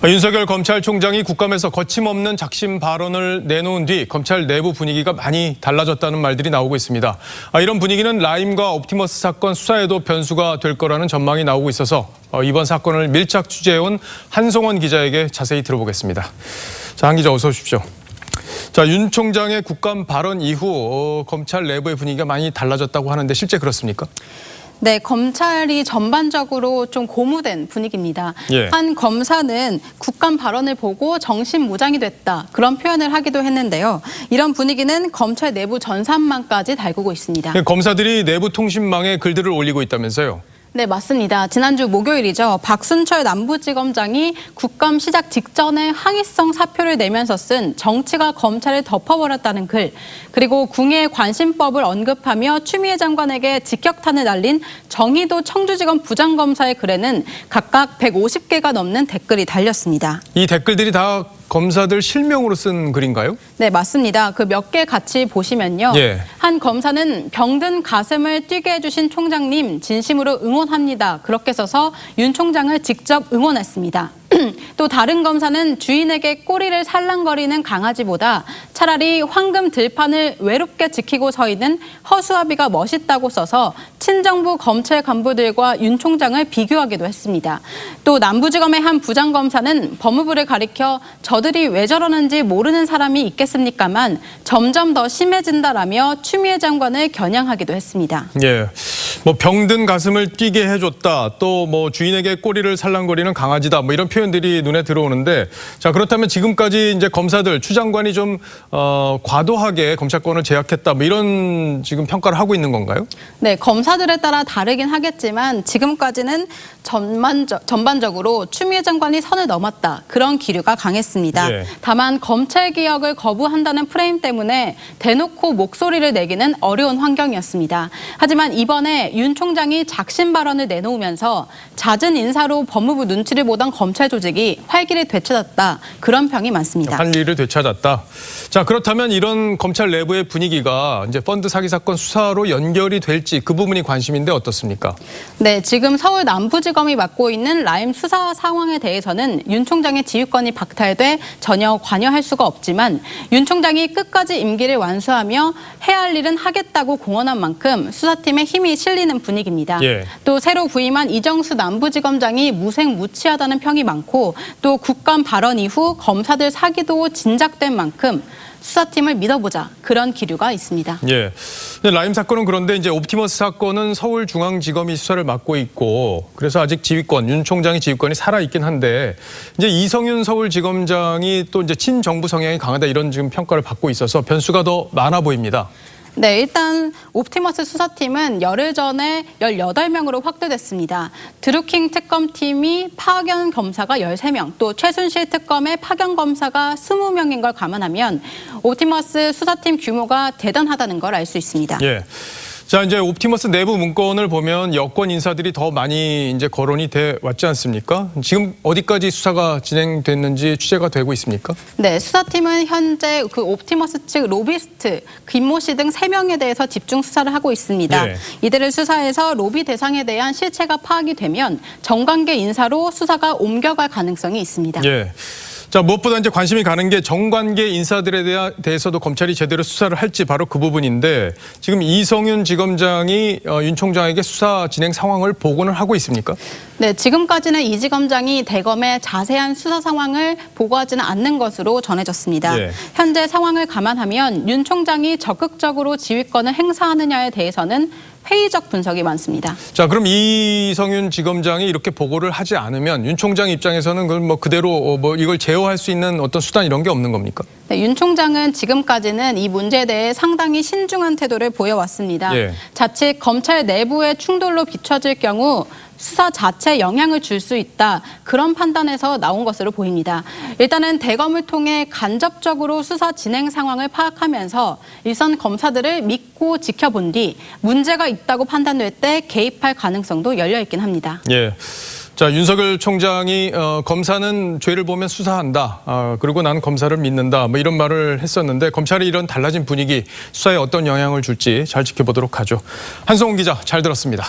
윤석열 검찰총장이 국감에서 거침없는 작심 발언을 내놓은 뒤 검찰 내부 분위기가 많이 달라졌다는 말들이 나오고 있습니다. 이런 분위기는 라임과 옵티머스 사건 수사에도 변수가 될 거라는 전망이 나오고 있어서 이번 사건을 밀착 취재해온 한송원 기자에게 자세히 들어보겠습니다. 자, 한 기자 어서 오십시오. 자, 윤 총장의 국감 발언 이후 검찰 내부의 분위기가 많이 달라졌다고 하는데 실제 그렇습니까? 네, 검찰이 전반적으로 좀 고무된 분위기입니다. 한 검사는 국감 발언을 보고 정신무장이 됐다, 그런 표현을 하기도 했는데요. 이런 분위기는 검찰 내부 전산망까지 달구고 있습니다. 검사들이 내부 통신망에 글들을 올리고 있다면서요? 네, 맞습니다. 지난주 목요일이죠. 박순철 남부지검장이 국감 시작 직전에 항의성 사표를 내면서 쓴 정치가 검찰을 덮어버렸다는 글, 그리고 궁예 관심법을 언급하며 추미애 장관에게 직격탄을 날린 정의도 청주지검 부장검사의 글에는 각각 150개가 넘는 댓글이 달렸습니다. 이 댓글들이 다 검사들 실명으로 쓴 글인가요? 네, 맞습니다. 그 몇 개 같이 보시면요. 한 검사는 병든 가슴을 뛰게 해주신 총장님 진심으로 응원합니다, 그렇게 써서 윤 총장을 직접 응원했습니다. 또 다른 검사는 주인에게 꼬리를 살랑거리는 강아지보다 차라리 황금 들판을 외롭게 지키고 서 있는 허수아비가 멋있다고 써서 친정부 검찰 간부들과 윤 총장을 비교하기도 했습니다. 또 남부지검의 한 부장검사는 법무부를 가리켜 저들이 왜 저러는지 모르는 사람이 있겠습니까만 점점 더 심해진다라며 추미애 장관을 겨냥하기도 했습니다. 뭐 병든 가슴을 뛰게 해줬다, 또 뭐 주인에게 꼬리를 살랑거리는 강아지다, 뭐 이런 표현들이 눈에 들어오는데, 자, 그렇다면 지금까지 이제 검사들, 추 장관이 좀 과도하게 검찰권을 제약했다, 뭐 이런 지금 평가를 하고 있는 건가요? 네, 검사들에 따라 다르긴 하겠지만 지금까지는 전반적으로 추미애 장관이 선을 넘었다, 그런 기류가 강했습니다. 다만 검찰 개혁을 거부한다는 프레임 때문에 대놓고 목소리를 내기는 어려운 환경이었습니다. 하지만 이번에 윤 총장이 작심 발언을 내놓으면서 잦은 인사로 법무부 눈치를 보던 검찰 조직이 활기를 되찾았다, 그런 평이 많습니다. 활기를 되찾았다. 자, 그렇다면 이런 검찰 내부의 분위기가 이제 펀드 사기 사건 수사로 연결이 될지, 그 부분이 관심인데 어떻습니까? 네, 지금 서울 남부지검이 맡고 있는 라임 수사 상황에 대해서는 윤 총장의 지휘권이 박탈돼 전혀 관여할 수가 없지만 윤 총장이 끝까지 임기를 완수하며 해야 할 일은 하겠다고 공언한 만큼 수사팀에 힘이 실리는 분위기입니다. 또 새로 부임한 이정수 남부지검장이 무색무취하다는 평이 많고, 또 국감 발언 이후 검사들 사기도 진작된 만큼 수사팀을 믿어보자, 그런 기류가 있습니다. 근데 라임 사건은 그런데 이제 옵티머스 사건은 서울중앙지검이 수사를 맡고 있고, 그래서 아직 지휘권, 윤 총장의 지휘권이 살아있긴 한데, 이제 이성윤 서울지검장이 또 이제 친정부 성향이 강하다, 이런 지금 평가를 받고 있어서 변수가 더 많아 보입니다. 네, 일단 옵티머스 수사팀은 열흘 전에 18명으로 확대됐습니다. 드루킹 특검팀이 파견 검사가 13명, 또 최순실 특검의 파견 검사가 20명인 걸 감안하면 옵티머스 수사팀 규모가 대단하다는 걸 알 수 있습니다. 자, 이제 옵티머스 내부 문건을 보면 여권 인사들이 더 많이 이제 거론이 돼 왔지 않습니까? 지금 어디까지 수사가 진행됐는지 취재가 되고 있습니까? 네, 수사팀은 현재 그 옵티머스 측 로비스트 김모 씨 등 3명에 대해서 집중 수사를 하고 있습니다. 이들을 수사해서 로비 대상에 대한 실체가 파악이 되면 정관계 인사로 수사가 옮겨갈 가능성이 있습니다. 자, 무엇보다 이제 관심이 가는 게 정관계 인사들에 대해서도 검찰이 제대로 수사를 할지, 바로 그 부분인데, 지금 이성윤 지검장이 윤 총장에게 수사 진행 상황을 보고는 하고 있습니까? 네, 지금까지는 이 지검장이 대검의 자세한 수사 상황을 보고하지는 않는 것으로 전해졌습니다. 현재 상황을 감안하면 윤 총장이 적극적으로 지휘권을 행사하느냐에 대해서는 회의적 분석이 많습니다. 자, 그럼 이성윤 지검장이 이렇게 보고를 하지 않으면 윤 총장 입장에서는 그걸 뭐 그대로 뭐 이걸 제어할 수 있는 어떤 수단, 이런 게 없는 겁니까? 네, 윤 총장은 지금까지는 이 문제에 대해 상당히 신중한 태도를 보여왔습니다. 자칫 검찰 내부의 충돌로 비춰질 경우 수사 자체에 영향을 줄 수 있다, 그런 판단에서 나온 것으로 보입니다. 일단은 대검을 통해 간접적으로 수사 진행 상황을 파악하면서 일선 검사들을 믿고 지켜본 뒤 문제가 있다고 판단될 때 개입할 가능성도 열려있긴 합니다. 자, 윤석열 총장이 검사는 죄를 보면 수사한다, 그리고 나는 검사를 믿는다, 뭐 이런 말을 했었는데, 검찰이 이런 달라진 분위기, 수사에 어떤 영향을 줄지 잘 지켜보도록 하죠. 한송원 기자, 잘 들었습니다.